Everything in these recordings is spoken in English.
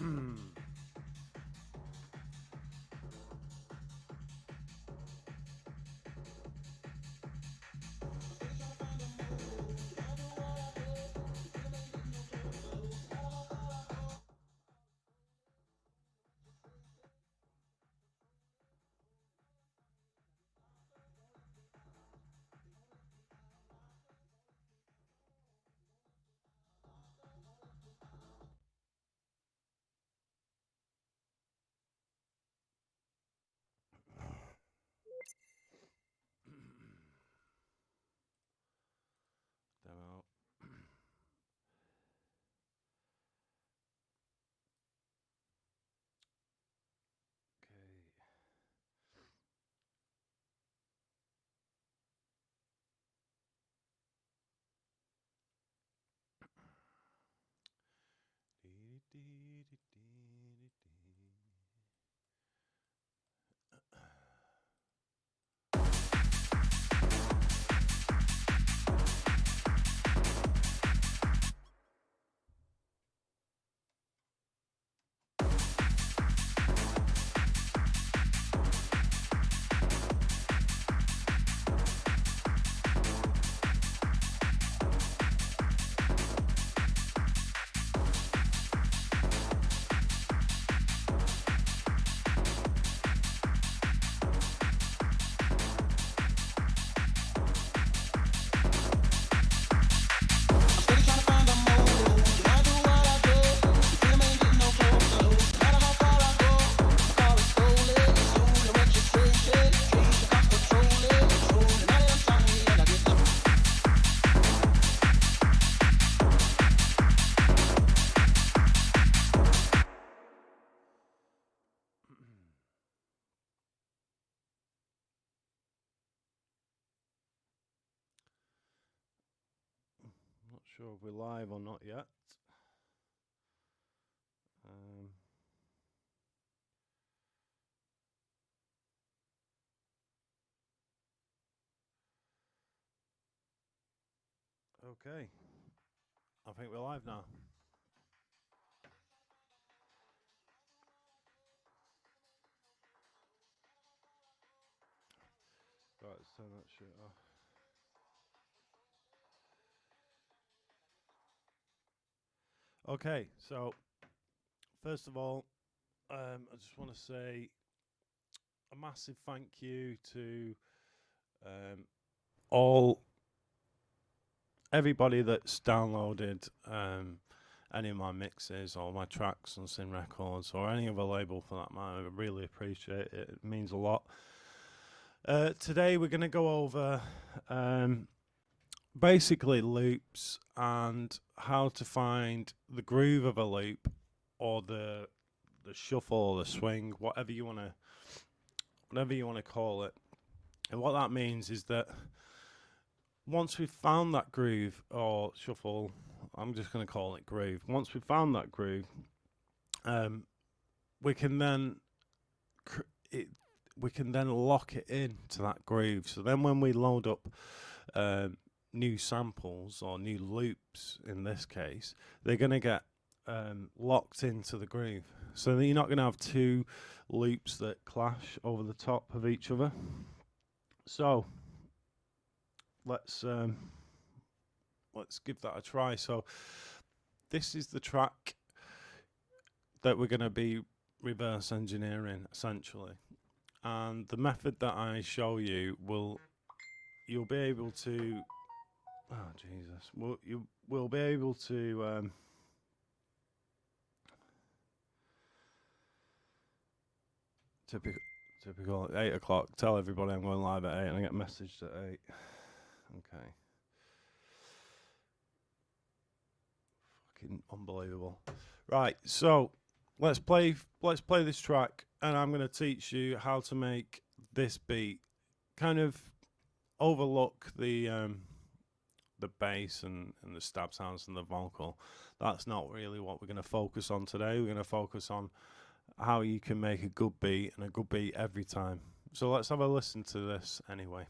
Demo. Okay. Not sure if we're live or not yet. Okay. I think we're live now. Right, let's turn that shit off. Okay, so first of all, I just want to say a massive thank you to everybody that's downloaded any of my mixes or my tracks on Sin Records or any other label for that matter. I really appreciate it. It means a lot. Today we're going to go over basically loops and how to find the groove of a loop or the shuffle or the swing, whatever you want to call it. And what that means is that once we've found that groove or shuffle, I'm just going to call it groove. Once we've found that groove, we can then lock it in to that groove. So then when we load up new samples or new loops, in this case, they're going to get locked into the groove. So that you're not going to have two loops that clash over the top of each other. So let's give that a try. So this is the track that we're going to be reverse engineering essentially, and the method that I show you you'll be able to we'll be able to typical 8 o'clock. Tell everybody I'm going live at 8 and I get messaged at 8. Okay. Fucking unbelievable. Right, so let's play this track, and I'm going to teach you how to make this beat kind of overlook the bass and the stab sounds and the vocal. That's not really what we're going to focus on today. We're going to focus on how you can make a good beat, and a good beat every time. So let's have a listen to this anyway.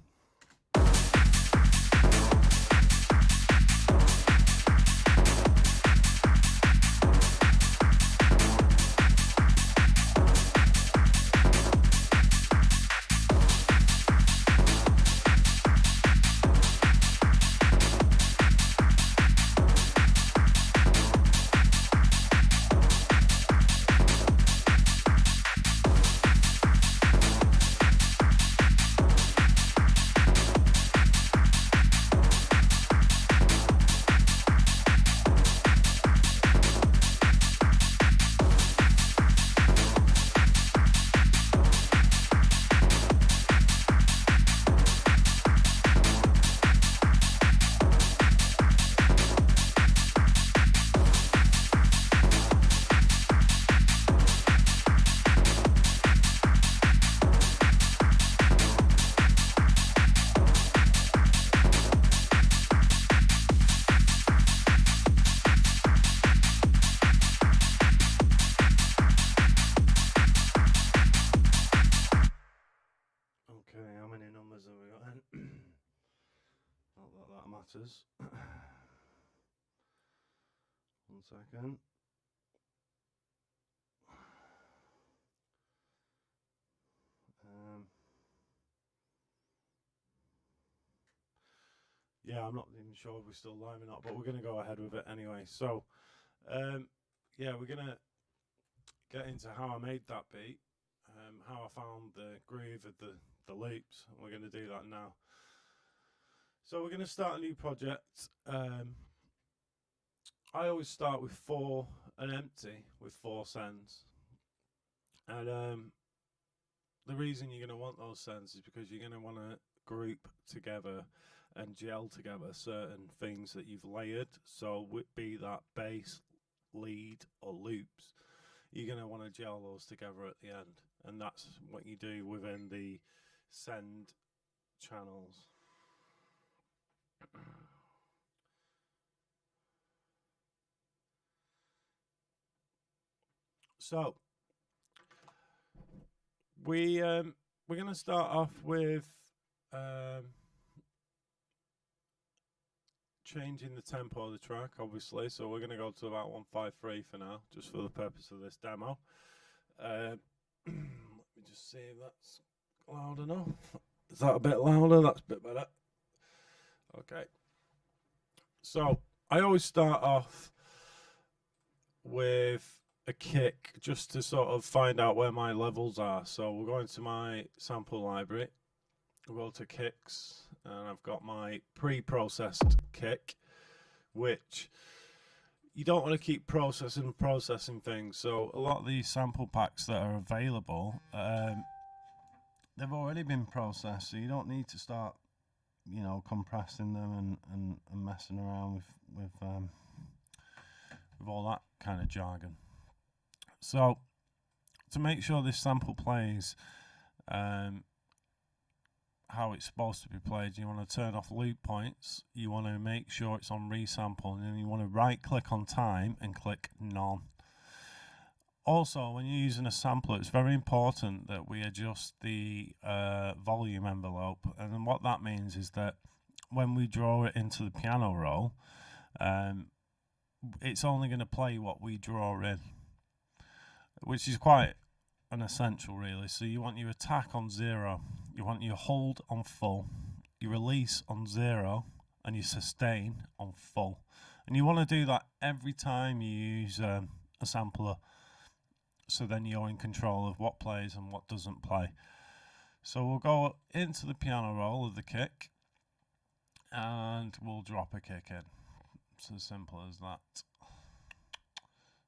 1 second. Yeah, I'm not even sure if we're still live or not, but we're going to go ahead with it anyway. So, yeah, we're going to get into how I made that beat, how I found the groove of the loops, and we're going to do that now. So we're going to start a new project. I always start with an empty with 4 sends, and the reason you're going to want those sends is because you're going to want to group together and gel together certain things that you've layered. So be that bass, lead, or loops, you're going to want to gel those together at the end, and that's what you do within the send channels. So we're going to start off with changing the tempo of the track, obviously. So we're going to go to about 153 for now, just for the purpose of this demo. Let me just see if that's loud enough. Is that a bit louder? That's a bit better. Okay. So I always start off with a kick just to sort of find out where my levels are. So we'll go into my sample library. We'll go to kicks, and I've got my pre-processed kick, which you don't want to keep processing things. So a lot of these sample packs that are available, they've already been processed, so you don't need to start, compressing them and messing around with all that kind of jargon. So to make sure this sample plays how it's supposed to be played, you want to turn off loop points, you want to make sure it's on resample, and then you want to right click on time and click none. Also, when you're using a sampler, it's very important that we adjust the volume envelope, and then what that means is that when we draw it into the piano roll, it's only going to play what we draw in, which is quite an essential, really. So you want your attack on 0, you want your hold on full, your release on 0, and your sustain on full. And you want to do that every time you use a sampler, so then you're in control of what plays and what doesn't play. So we'll go into the piano roll of the kick, and we'll drop a kick in. It's as simple as that.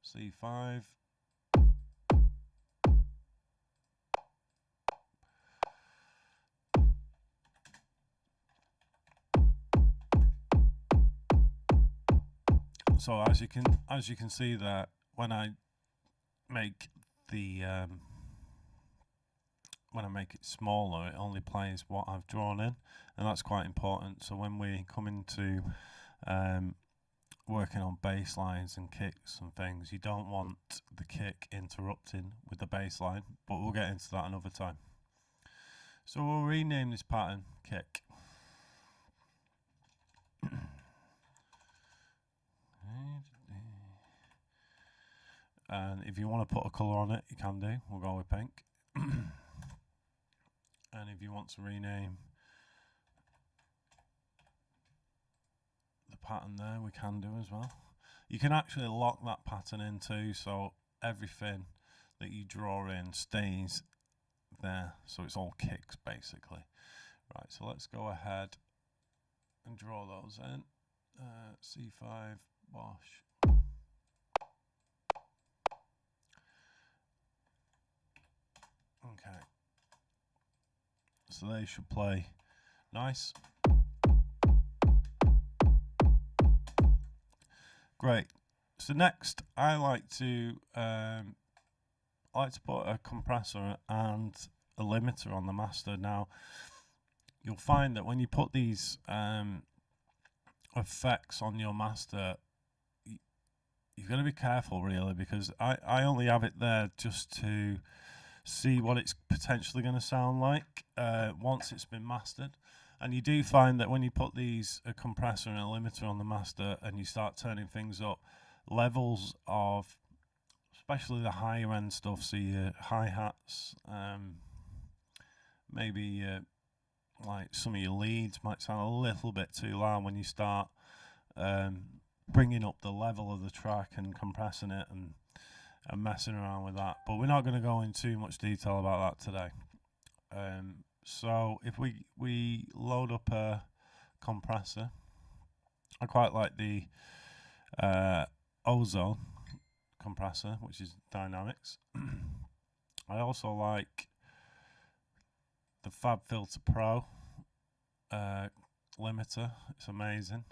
C5. So as you can see that when I make the when I make it smaller, it only plays what I've drawn in, and that's quite important. So when we come into working on bass lines and kicks and things, you don't want the kick interrupting with the bass line, but we'll get into that another time. So we'll rename this pattern kick. And if you want to put a colour on it, you can do. We'll go with pink. And if you want to rename the pattern there, we can do as well. You can actually lock that pattern in too, so everything that you draw in stays there. So it's all kicks basically. Right, so let's go ahead and draw those in. C5, Bosch. Okay. So they should play nice. Great. So next, I like to put a compressor and a limiter on the master. Now, you'll find that when you put these effects on your master, you've got to be careful, really, because I only have it there just to see what it's potentially going to sound like once it's been mastered. And you do find that when you put these a compressor and a limiter on the master and you start turning things up, levels of, especially the higher end stuff, so your hi-hats, maybe like some of your leads might sound a little bit too loud when you start bringing up the level of the track and compressing it and messing around with that. But we're not going to go into too much detail about that today. So if we load up a compressor, I quite like the Ozone compressor, which is Dynamics. I also like the Fab Filter Pro limiter. It's amazing.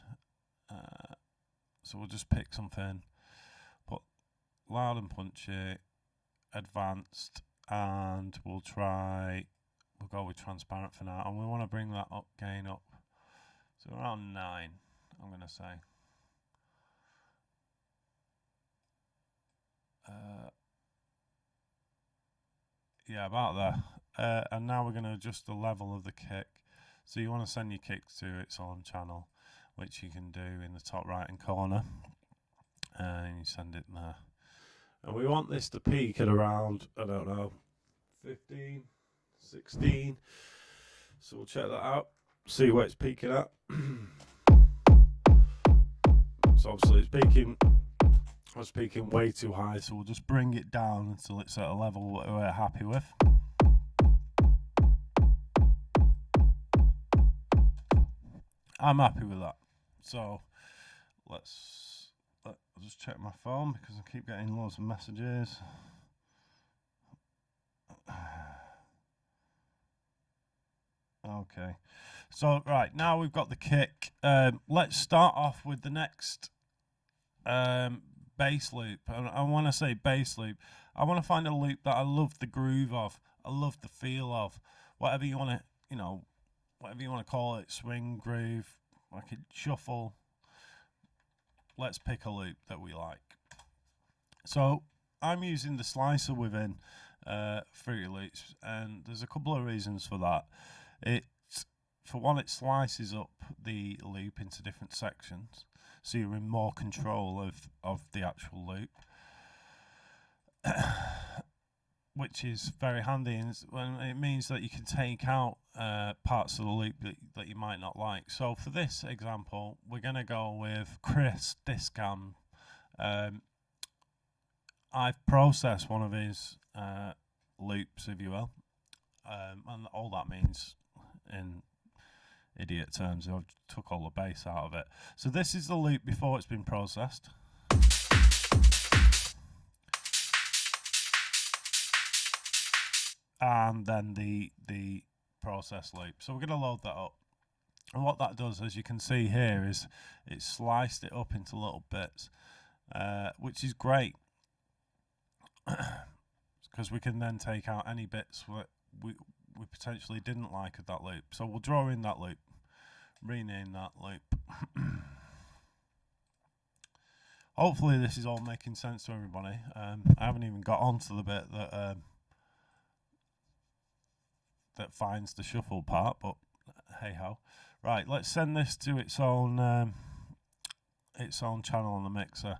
So we'll just pick something, put loud and punchy, advanced, and we'll go with transparent for now. And we want to bring that gain up to around 9, I'm going to say. Yeah, about there. And now we're going to adjust the level of the kick. So you want to send your kick to its own channel, which you can do in the top right hand corner. And you send it there. And we want this to peak at around, I don't know, 15, 16. So we'll check that out, see where it's peaking at. So obviously it's peaking. I was peaking way too high, so we'll just bring it down until it's at a level that we're happy with. I'm happy with that. So I'll just check my phone because I keep getting loads of messages. Okay, so right now we've got the kick. Let's start off with the next bass loop. And I want to say bass loop. I want to find a loop that I love the groove of. I love the feel of. Whatever you want to, whatever you want to call it, swing, groove, like a shuffle. Let's pick a loop that we like. So I'm using the slicer within Fruity Loops, and there's a couple of reasons for that. For one, it slices up the loop into different sections, so you're in more control of the actual loop, which is very handy. And it means that you can take out parts of the loop that you might not like. So for this example, we're going to go with Chris Discam. I've processed one of his loops, if you will, and all that means in idiot terms, I've took all the bass out of it. So this is the loop before it's been processed. And then the process loop. So we're going to load that up. And what that does, as you can see here, is it sliced it up into little bits, which is great. Because we can then take out any bits that we potentially didn't like of that loop. So we'll draw in that loop, rename that loop. Hopefully this is all making sense to everybody. I haven't even got onto the bit that that finds the shuffle part, but hey ho. Right, let's send this to its own channel on the mixer.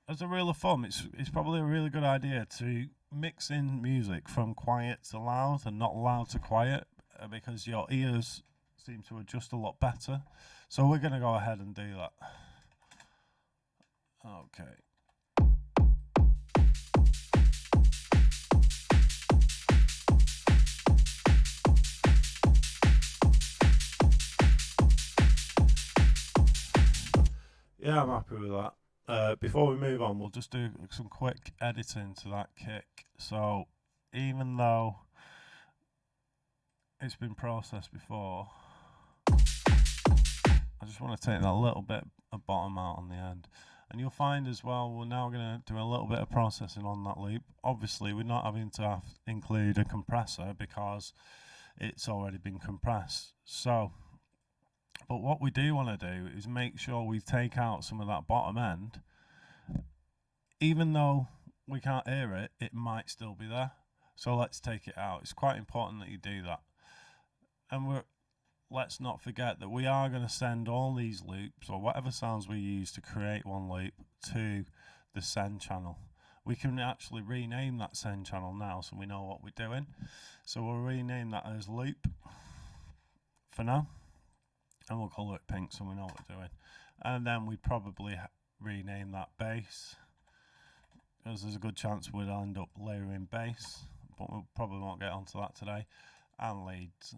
As a rule of thumb, it's probably a really good idea to mix in music from quiet to loud and not loud to quiet, because your ears seem to adjust a lot better. So we're going to go ahead and do that. Okay. Yeah, I'm happy with that. Before we move on, we'll just do some quick editing to that kick. So even though it's been processed before, I just want to take that little bit of bottom out on the end. And you'll find as well, we're now going to do a little bit of processing on that loop. Obviously, we're not having to include a compressor because it's already been compressed. So, but what we do want to do is make sure we take out some of that bottom end. Even though we can't hear it, it might still be there. So let's take it out. It's quite important that you do that. And let's not forget that we are going to send all these loops, or whatever sounds we use to create one loop, to the send channel. We can actually rename that send channel now, so we know what we're doing. So we'll rename that as loop for now, and we'll colour it pink so we know what we're doing. And then we'd probably rename that bass, because there's a good chance we'll end up layering bass, but we probably won't get onto that today. And leads.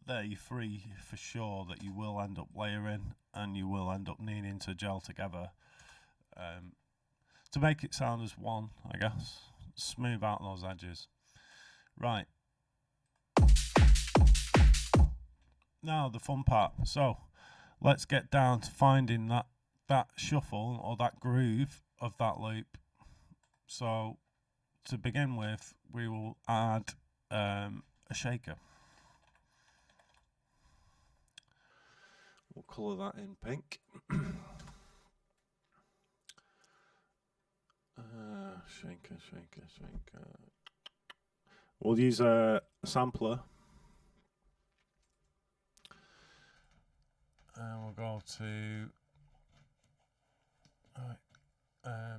There you're free for sure that you will end up layering, and you will end up needing to gel together to make it sound as one, I guess. Smooth out those edges. Right. Now the fun part. So let's get down to finding that shuffle or that groove of that loop. So to begin with, we will add a shaker. We'll colour that in pink. Shaker. We'll use a sampler. And we'll go to I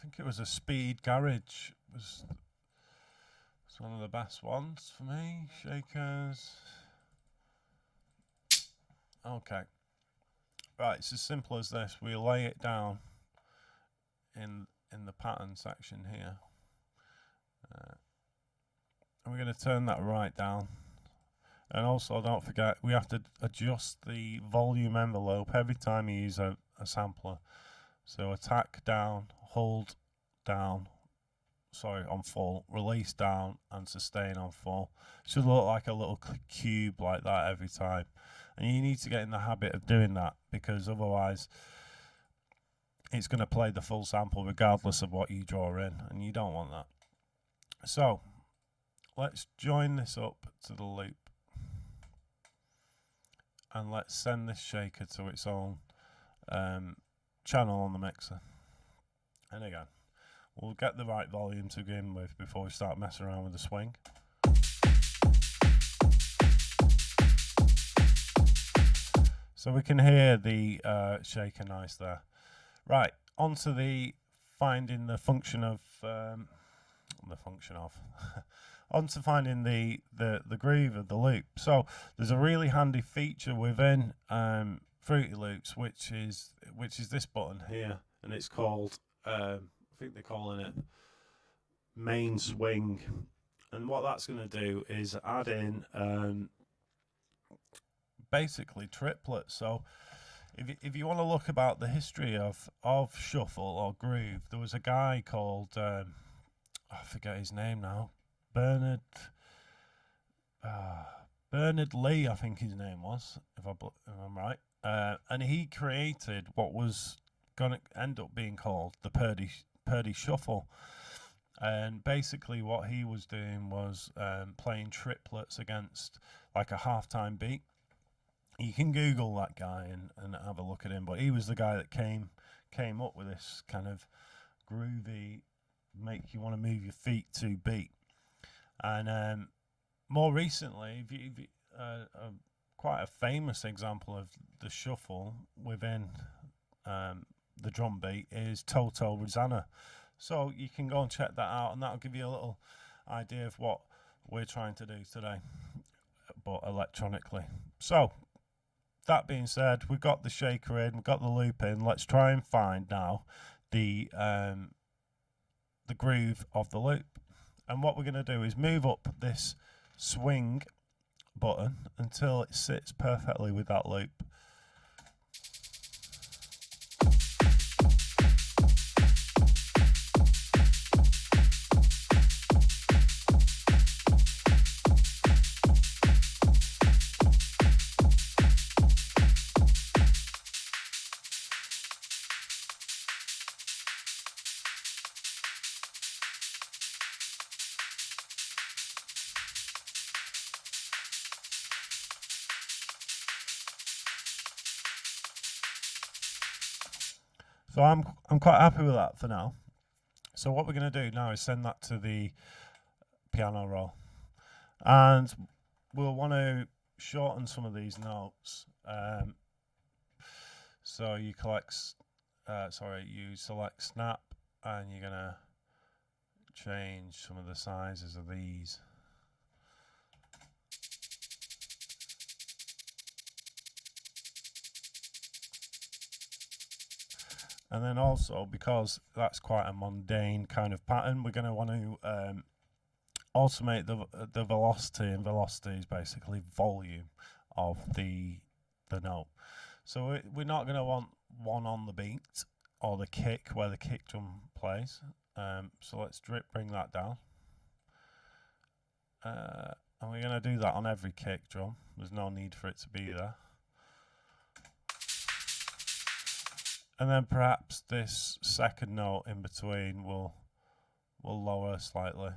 think it was a Speed Garage. It's one of the best ones for me. Shakers. Okay. Right, it's as simple as this. We lay it down in the pattern section here. And we're going to turn that right down. And also, don't forget, we have to adjust the volume envelope every time you use a sampler. So attack down, hold down, on full, release down, and sustain on full. Should look like a little cube like that every time. And you need to get in the habit of doing that, because otherwise it's going to play the full sample regardless of what you draw in, and you don't want that. So let's join this up to the loop, and let's send this shaker to its own channel on the mixer. And again, we'll get the right volume to begin with before we start messing around with the swing. So we can hear the shaker nice there. Right, onto the finding the function of onto finding the groove of the loop. So there's a really handy feature within Fruity Loops, which is this button here, and it's called I think they're calling it main swing. And what that's going to do is add in basically triplets. So if you want to look about the history of shuffle or groove, there was a guy called I forget his name now, Bernard Lee, I think his name was, if I'm right, and he created what was going to end up being called the Purdy Shuffle. And basically what he was doing was playing triplets against like a halftime beat. You can Google that guy and have a look at him, but he was the guy that came up with this kind of groovy, make you want to move your feet to beat. And more recently, quite a famous example of the shuffle within the drum beat is Toto Rosanna. So you can go and check that out, and that'll give you a little idea of what we're trying to do today, but electronically. So that being said, we've got the shaker in, we've got the loop in. Let's try and find now the groove of the loop. And what we're going to do is move up this swing button until it sits perfectly with that loop. So I'm quite happy with that for now. So what we're going to do now is send that to the piano roll. And we'll want to shorten some of these notes. So you select snap, and you're gonna change some of the sizes of these. And then also, because that's quite a mundane kind of pattern, we're going to want to automate the velocity, and velocity is basically volume of the note. So we're not going to want one on the beat or the kick where the kick drum plays. So let's bring that down. And we're going to do that on every kick drum. There's no need for it to be there. And then perhaps this second note in between will lower slightly,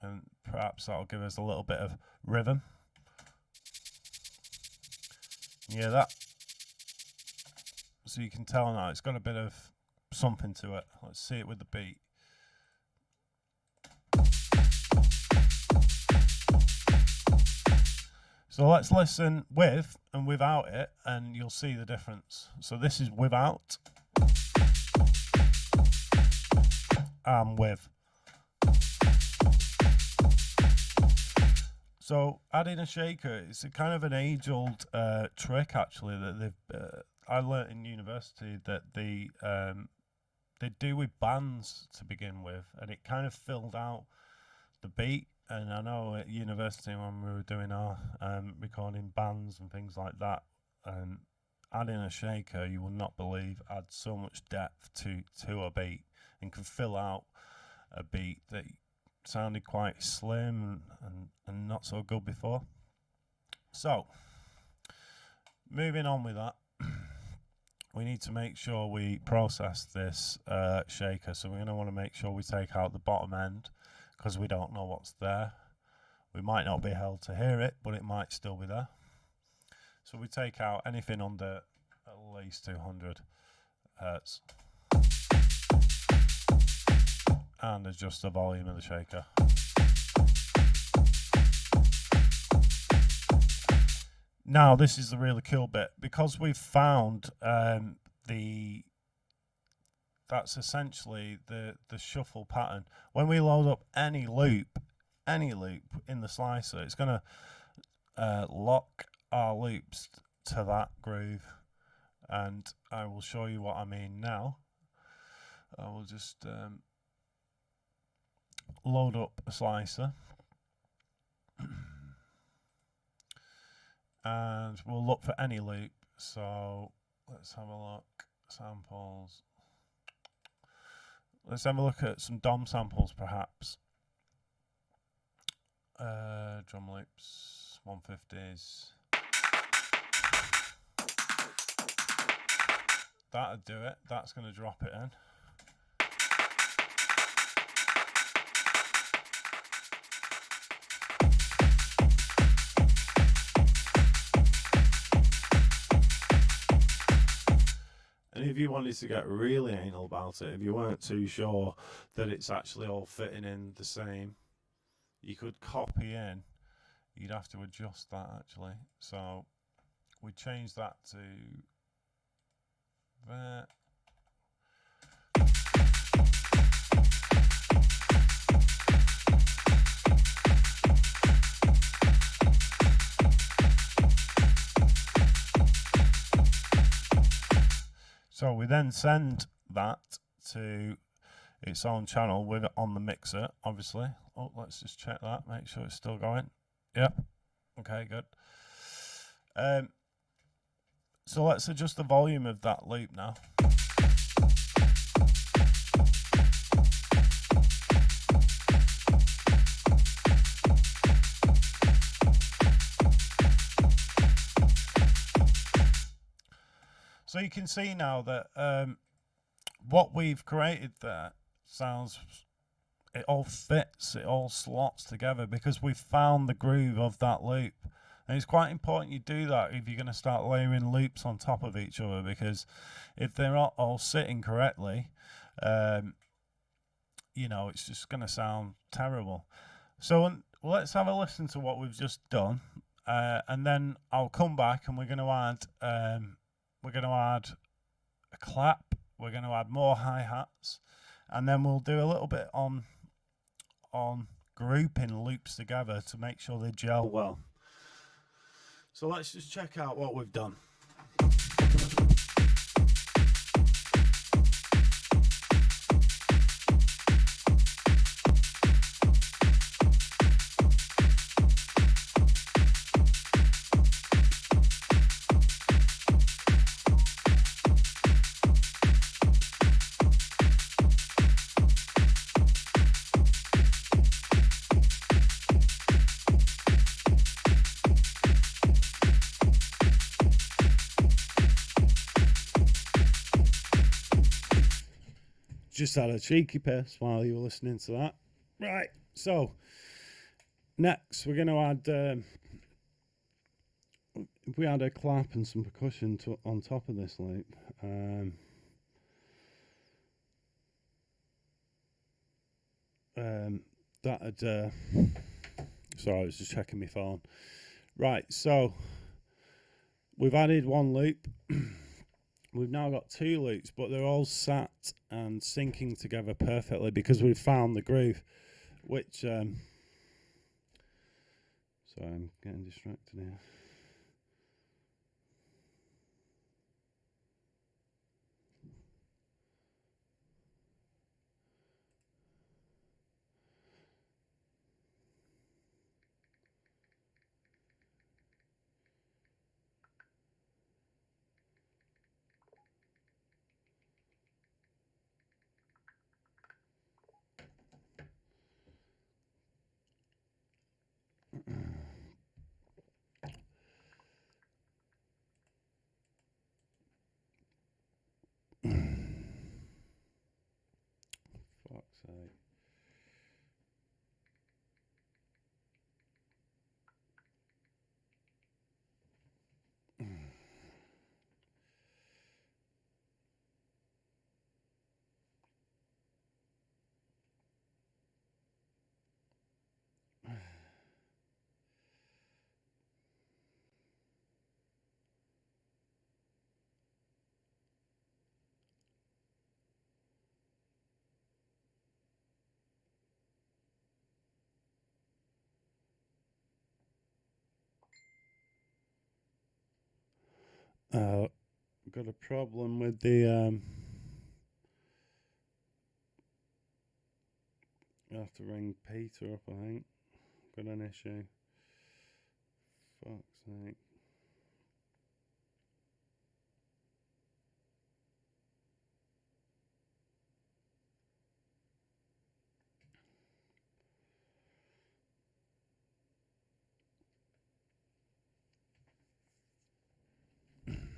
and perhaps that'll give us a little bit of rhythm. Yeah, that. So you can tell now it's got a bit of something to it. Let's see it with the beat. So let's listen with and without it, and you'll see the difference. So this is without and with. So adding a shaker, it's a kind of an age-old trick actually that I learnt in university that they do with bands to begin with, and it kind of filled out the beat. And I know at university when we were doing our recording bands and things like that, adding a shaker, you will not believe, adds so much depth to a beat and can fill out a beat that sounded quite slim and not so good before. So, moving on with that, we need to make sure we process this shaker. So we're going to want to make sure we take out the bottom end, because we don't know what's there. We might not be able to hear it, but it might still be there. So we take out anything under at least 200 hertz and adjust the volume of the shaker. Now this is the really cool bit, because we've found that's essentially the shuffle pattern. When we load up any loop in the slicer, it's going to lock our loops to that groove, and I will show you what I mean now. I will just load up a slicer and we'll look for any loop. So let's have a look. Samples. Let's have a look at some DOM samples, perhaps. Drum loops, 150s. That'd do it. That's going to drop it in. And if you wanted to get really anal about it, if you weren't too sure that it's actually all fitting in the same, you could copy in. You'd have to adjust that actually. So we change that to there. So we then send that to its own channel with it on the mixer, obviously. Oh, let's just check that, make sure it's still going. Yep. Okay, good. So let's adjust the volume of that loop now. So you can see now that what we've created there it all fits, it all slots together, because we've found the groove of that loop. And it's quite important you do that if you're going to start layering loops on top of each other, because if they're not all sitting correctly, you know, it's just going to sound terrible. So let's have a listen to what we've just done, and then I'll come back and we're going to add a clap. We're going to add more hi-hats, and then we'll do a little bit on grouping loops together to make sure they gel well. So let's just check out what we've done. Just had a cheeky piss while you were listening to that. Right, so next we're going to add, we add a clap and some percussion on top of this loop. Sorry, I was just checking my phone. Right, so we've added one loop. We've now got two loops, but they're all sat and syncing together perfectly because we've found the groove, which sorry, I'm getting distracted here. Fuck's sake. Got a problem with the I have to ring Peter up, I think. Got an issue. Fuck's sake. Does it sound alright? Can you hear what I'm saying and all that? Right, great, I'll crack on. Right, cheers, mate.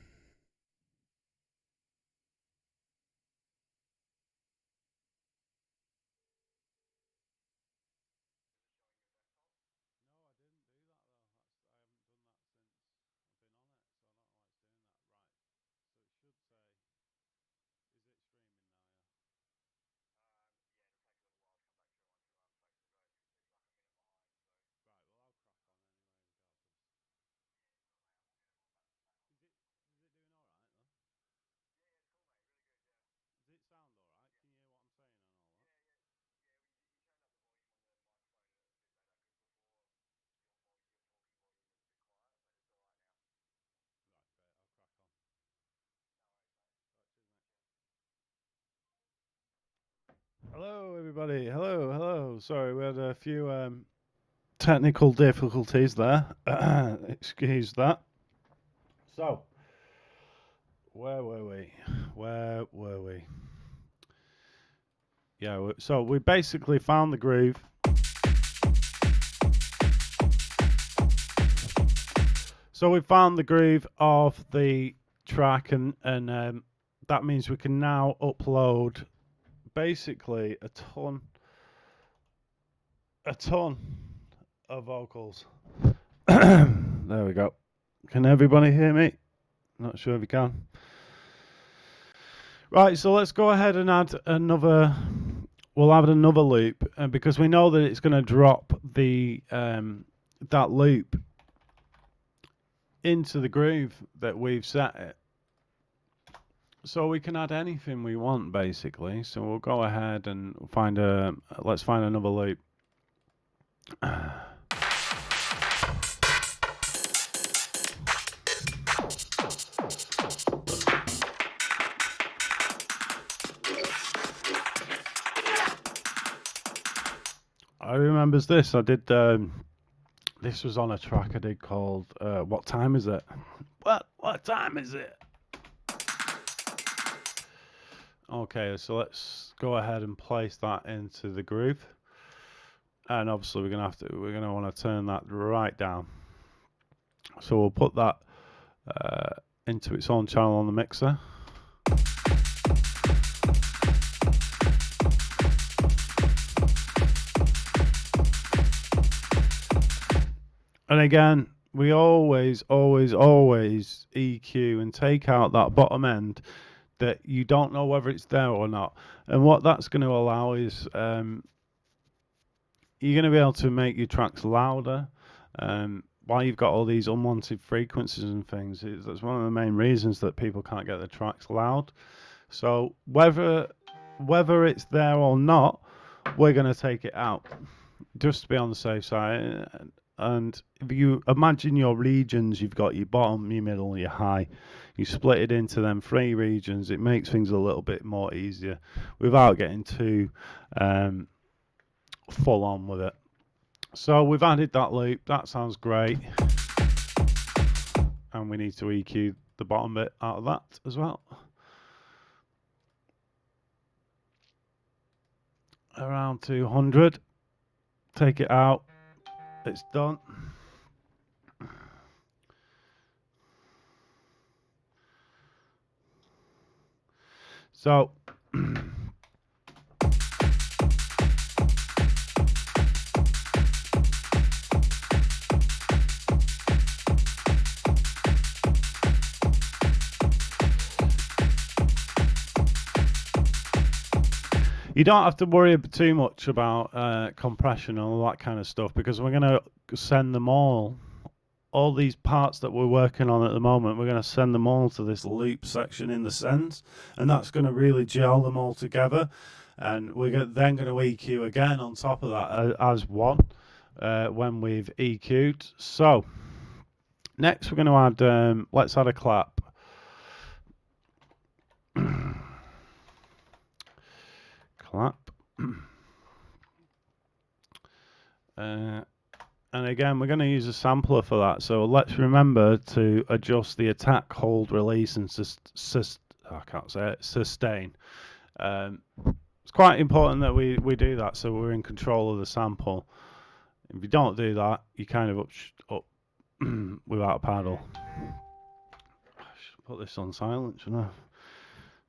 Hello, everybody. Hello. Sorry, we had a few technical difficulties there. Excuse that. So, where were we? Yeah, so we basically found the groove. So we found the groove of the track, and that means we can now upload basically a ton of vocals. There we go. Can everybody hear me? Not sure if you can. Right, so let's go ahead and add another we'll add another loop, because we know that it's going to drop the that loop into the groove that we've set it. So we can add anything we want, basically. So we'll go ahead and let's find another loop. I remembers this. I did. This was on a track I did called "What Time Is It?" What time is it? Okay, so let's go ahead and place that into the groove, and obviously we're gonna want to turn that right down. So we'll put that into its own channel on the mixer. And again, we always EQ and take out that bottom end that you don't know whether it's there or not. And what that's going to allow is you're going to be able to make your tracks louder. While you've got all these unwanted frequencies and things, that's one of the main reasons that people can't get their tracks loud. So whether it's there or not, we're going to take it out just to be on the safe side. And if you imagine your regions, you've got your bottom, your middle, your high. You split it into them 3 regions. It makes things a little bit more easier without getting too full on with it. So we've added that loop. That sounds great. And we need to EQ the bottom bit out of that as well. Around 200. Take it out. It's done. So you don't have to worry too much about compression and all that kind of stuff, because we're going to send them all these parts that we're working on at the moment, we're going to send them all to this loop section in the sends, and that's going to really gel them all together. And we're then going to EQ again on top of that as one when we've EQ'd. So next we're going to add, let's add a clap. Clap. And again, we're going to use a sampler for that. So let's remember to adjust the attack, hold, release, and sustain. It's quite important that we do that, so we're in control of the sample. If you don't do that, you're kind of up without a paddle. I should put this on silent, shouldn't I?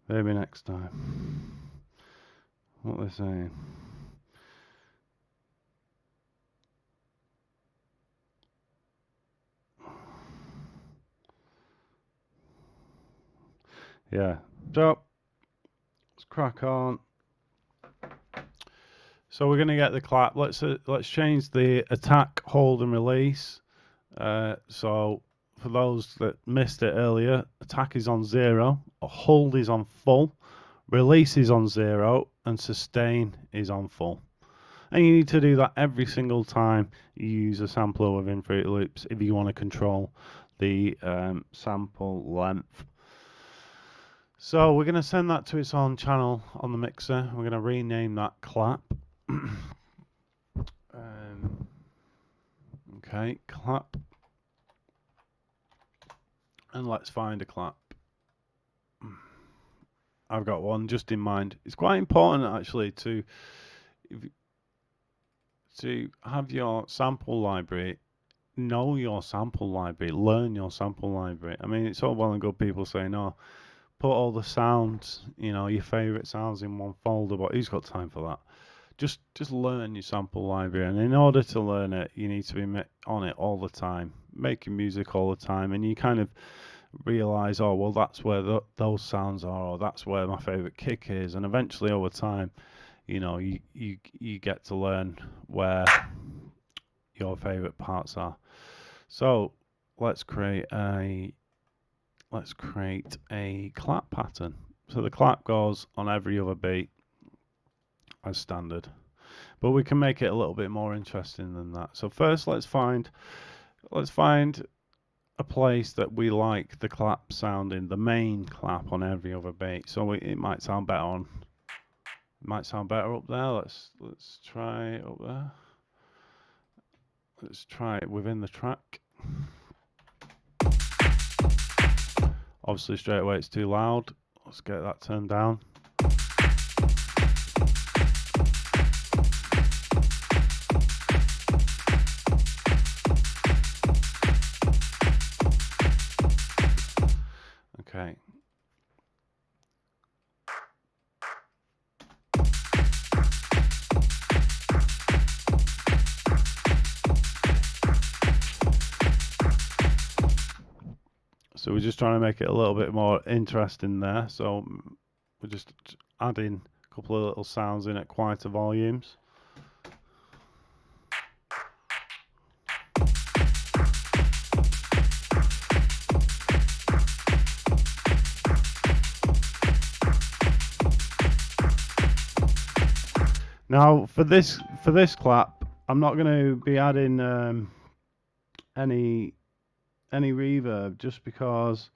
Maybe next time. What they're saying. Yeah. So let's crack on. So we're going to get the clap. Let's change the attack, hold, and release. So for those that missed it earlier, attack is on 0, hold is on full, release is on 0, and sustain is on full. And you need to do that every single time you use a sampler within Fruity Loops if you want to control the sample length. So we're going to send that to its own channel on the mixer. We're going to rename that clap. Okay, clap. And let's find a clap. I've got one just in mind. It's quite important actually to have your sample library, know your sample library, learn your sample library. I mean, it's all well and good people saying, oh, put all the sounds, your favorite sounds in one folder, but who's got time for that? Just learn your sample library, and in order to learn it, you need to be on it all the time, making music all the time, and you kind of realize, oh, well, that's where those sounds are, or that's where my favorite kick is, and eventually over time you know, you get to learn where your favorite parts are. So let's create a clap pattern. So the clap goes on every other beat as standard, but we can make it a little bit more interesting than that. So first, let's find a place that we like the clap sounding, the main clap on every other beat. So it might sound better on. It might sound better up there. Let's try it up there. Let's try it within the track. Obviously, straight away it's too loud. Let's get that turned down. Okay. So we're just trying to make it a little bit more interesting there. So we're just adding a couple of little sounds in at quieter volumes. Now for this clap, I'm not going to be adding any reverb, just because